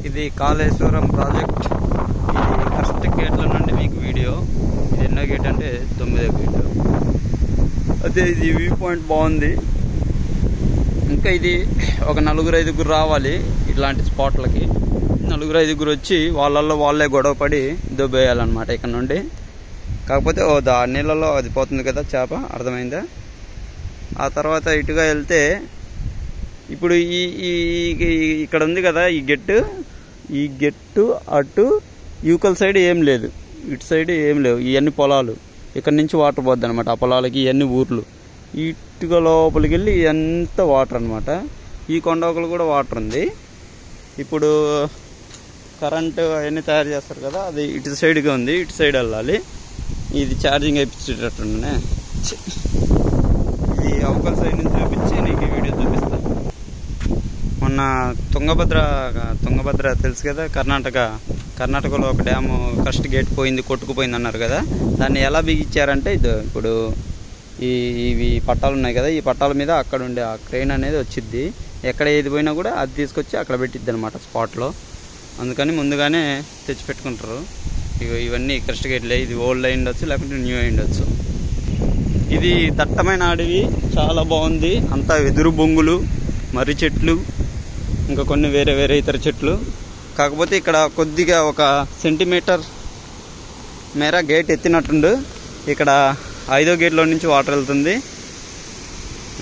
ఇది కాళేశ్వరం ప్రాజెక్ట్. ఇది ఫస్ట్ గేట్ల నుండి మీకు వీడియో. ఇది ఎన్నో గేట్ అంటే 9వ గేట్. అదే ఇది వ్యూ పాయింట్ బాగుంది. ఇంకా ఇది ఒక 4-5 రావాలి ఇట్లాంటి స్పాట్లకి. 4-5 వచ్చి వాళ్ళే గొడవ పడి దొబ్బేయాలన్నమాట ఇక్కడ నుండి. కాకపోతే నీళ్ళలో అది పోతుంది కదా చేప, అర్థమైందా? ఆ తర్వాత ఇటుగా వెళ్తే ఇప్పుడు ఈ ఇక్కడ ఉంది కదా ఈ గెట్టు అటు యూకల్ సైడ్ ఏం లేదు, ఇటు సైడ్ ఏం లేవు. ఇవన్నీ పొలాలు. ఇక్కడ నుంచి వాటర్ పోద్ది అనమాట. ఆ పొలాలకి ఇవన్నీ ఊర్లు. ఇటుగా లోపలికి వెళ్ళి ఎంత వాటర్ అనమాట. ఈ కొండవకలు కూడా వాటర్ ఉంది. ఇప్పుడు కరెంటు అవన్నీ తయారు చేస్తారు కదా, అది ఇటు సైడ్గా ఉంది. ఇటు సైడ్ వెళ్ళాలి. ఇది ఛార్జింగ్ అయిపించేటట్టుండే. ఇది అవకల సైడ్ నుంచి చూపించి నీకు ఈ వీడియో చూపిస్తాను. మొన్న తుంగభద్ర తెలుసు కదా, కర్ణాటకలో ఒక డ్యాము ఫస్ట్ గేట్ పోయింది, కొట్టుకుపోయింది అన్నారు కదా. దాన్ని ఎలా బిగించారంటే ఇప్పుడు ఇవి పట్టాలు ఉన్నాయి కదా, ఈ పట్టాల మీద అక్కడ ఉండే ఆ క్రెయిన్ అనేది వచ్చిద్ది. ఎక్కడ ఏది పోయినా కూడా అది తీసుకొచ్చి అక్కడ పెట్టిద్ది అనమాట స్పాట్లో. అందుకని ముందుగానే తెచ్చిపెట్టుకుంటారు. ఇవన్నీ క్రస్ట్ గేట్లే. ఇది ఓల్డ్ అయి ఉండొచ్చు, లేకుంటే న్యూ అయి ఉండొచ్చు. ఇది దట్టమైన అడవి, చాలా బాగుంది. అంతా వెదురు బొంగులు, మర్రి చెట్లు, ఇంకా కొన్ని వేరే ఇతర చెట్లు. కాకపోతే ఇక్కడ కొద్దిగా 1 సెంటీమీటర్ మేర గేట్ ఎత్తినట్టుండు. ఇక్కడ 5వ గేట్లో నుంచి వాటర్ వెళ్తుంది.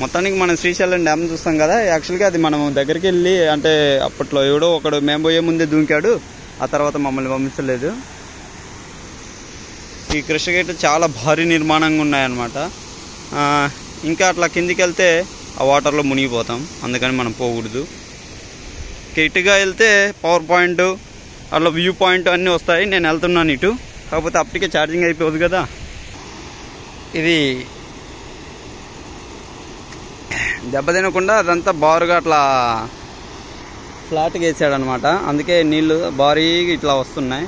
మొత్తానికి మనం శ్రీశైలం డ్యామ్ చూస్తాం కదా, యాక్చువల్గా అది మనం దగ్గరికి వెళ్ళి, అంటే అప్పట్లో ఎవడో ఒకడు మేము పోయే ముందే దూకాడు. ఆ తర్వాత మమ్మల్ని పంపించలేదు. ఈ కృష్ణ గేట్లు చాలా భారీ నిర్మాణంగా ఉన్నాయన్నమాట. ఇంకా అట్లా కిందికి వెళ్తే ఆ వాటర్లో మునిగిపోతాం, అందుకని మనం పోకూడదు. ఇటుగా వెళ్తే పవర్ పాయింట్, అట్లా వ్యూ పాయింట్ అన్నీ వస్తాయి. నేను వెళ్తున్నాను ఇటు, కాకపోతే అప్పటికే ఛార్జింగ్ అయిపోదు కదా. ఇది దెబ్బ తినకుండా అదంతా బారుగా అట్లా ఫ్లాట్గా వేసాడనమాట. అందుకే నీళ్ళు భారీగా ఇట్లా వస్తున్నాయి.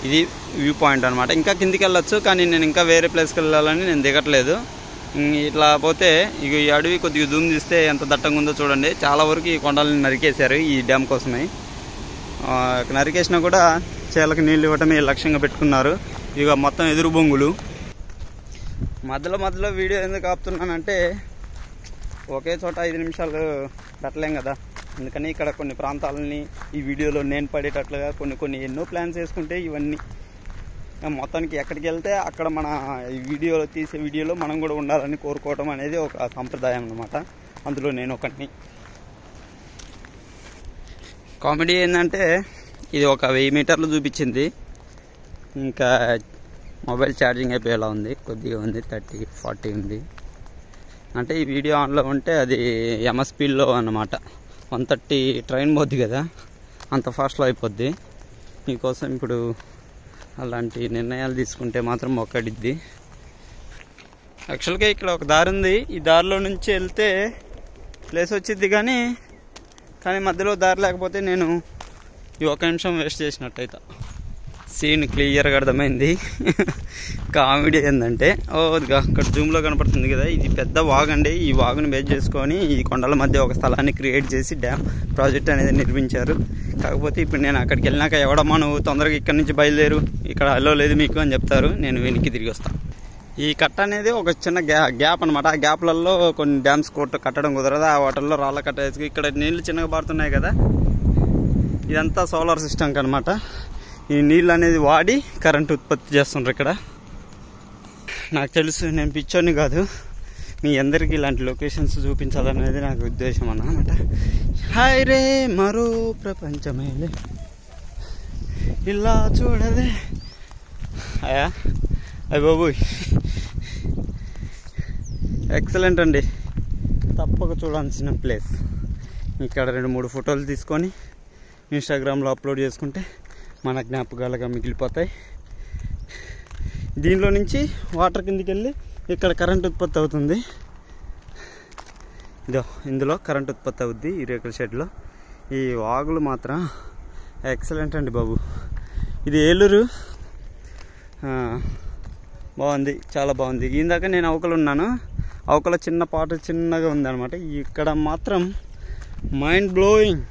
ఇది వ్యూ పాయింట్ అనమాట. ఇంకా కిందికి వెళ్ళొచ్చు, కానీ నేను ఇంకా వేరే ప్లేస్కి వెళ్ళాలని నేను దిగట్లేదు. ఇట్లా పోతే ఇక ఈ అడవి కొద్దిగా జూమ్ తీస్తే ఎంత దట్టంగా ఉందో చూడండి. చాలా వరకు ఈ కొండలని నరికేశారు ఈ డ్యామ్ కోసమే. నరికేసినా కూడా చేలకు నీళ్ళు ఇవ్వటమే లక్ష్యంగా పెట్టుకున్నారు. ఇక మొత్తం ఎదురు బొంగులు. మధ్యలో వీడియో ఎందుకు ఆపుతున్నానంటే, ఒకే చోట 5 నిమిషాలు పెట్టలేం కదా. అందుకని ఇక్కడ కొన్ని ప్రాంతాలని ఈ వీడియోలో నేను పడేటట్లుగా కొన్ని ఎన్నో ప్లాన్స్ వేసుకుంటే ఇవన్నీ మొత్తానికి ఎక్కడికి వెళ్తే అక్కడ మన ఈ వీడియోలో తీసే వీడియోలో మనం కూడా ఉండాలని కోరుకోవడం అనేది ఒక సంప్రదాయం అన్నమాట. అందులో నేను ఒకటిని. కామెడీ ఏంటంటే ఇది ఒక 1000 మీటర్లు చూపించింది. ఇంకా మొబైల్ ఛార్జింగ్ అయిపోయేలా ఉంది, కొద్దిగా ఉంది, 30-40 ఉంది. అంటే ఈ వీడియో ఆన్లో ఉంటే అది ఎంఎస్పీలో అన్నమాట. 130 ట్రైన్ పోద్ది కదా, అంత ఫాస్ట్లో అయిపోద్ది. మీకోసం ఇప్పుడు అలాంటి నిర్ణయాలు తీసుకుంటే మాత్రం ఒక్కడిద్ది. యాక్చువల్గా ఇక్కడ ఒక దారి ఉంది. ఈ దారిలో నుంచి వెళ్తే ప్లేస్ వచ్చిద్ది, కానీ మధ్యలో దారి లేకపోతే నేను ఈ 1 నిమిషం వేస్ట్ చేసినట్టయితే. సీన్ క్లియర్గా అర్థమైంది. కామెడీ ఏంటంటే, అక్కడ జూమ్లో కనపడుతుంది కదా, ఇది పెద్ద వాగు అండి. ఈ వాగుని బేస్ చేసుకొని ఈ కొండల మధ్య ఒక స్థలాన్ని క్రియేట్ చేసి డ్యామ్ ప్రాజెక్ట్ అనేది నిర్మించారు. కాకపోతే ఇప్పుడు నేను అక్కడికి వెళ్ళినాక ఎవడమ్మా నువ్వు తొందరగా ఇక్కడి నుంచి బయలుదేరు, ఇక్కడ అల్లో లేదు మీకు అని చెప్తారు. నేను వెనక్కి తిరిగి వస్తాను. ఈ కట్ట అనేది ఒక చిన్న గ్యాప్ అనమాట. ఆ గ్యాప్లలో కొన్ని డ్యామ్స్ కట్టడం కుదరదు. ఆ వాటర్లో రాళ్ళ కట్ట వేసుకు ఇక్కడ నీళ్లు చిన్నగా పారుతున్నాయి కదా, ఇదంతా సోలార్ సిస్టమ్కి అనమాట. ఈ నీళ్ళు అనేది వాడి కరెంట్ ఉత్పత్తి చేస్తుండ్రు ఇక్కడ. నాకు తెలుసు, నేను పిచ్చోని కాదు, మీ అందరికీ ఇలాంటి లొకేషన్స్ చూపించాలనేది నాకు ఉద్దేశం అన్నమాట. హాయ్ రే మరో ప్రపంచమేలే ఇలా చూడలే. అయ్య బాబు, ఎక్సలెంట్ అండి. తప్పక చూడాల్సిన ప్లేస్. ఇక్కడ 2-3 ఫోటోలు తీసుకొని ఇన్స్టాగ్రామ్లో అప్లోడ్ చేసుకుంటే మన జ్ఞాపకాలుగా మిగిలిపోతాయి. దీనిలో నుంచి వాటర్ కిందికి వెళ్ళి ఇక్కడ కరెంట్ ఉత్పత్తి అవుతుంది. ఇందులో కరెంట్ ఉత్పత్తి అవుద్ది ఈ రేకుల షెడ్లో. ఈ వాగులు మాత్రం ఎక్సలెంట్ అండి బాబు. ఇది ఏలూరు. బాగుంది, చాలా బాగుంది. ఇందాక నేను అవకలు ఉన్నాను, అవకల చిన్న పాట చిన్నగా ఉంది అనమాట. ఇక్కడ మాత్రం మైండ్ బ్లోయింగ్.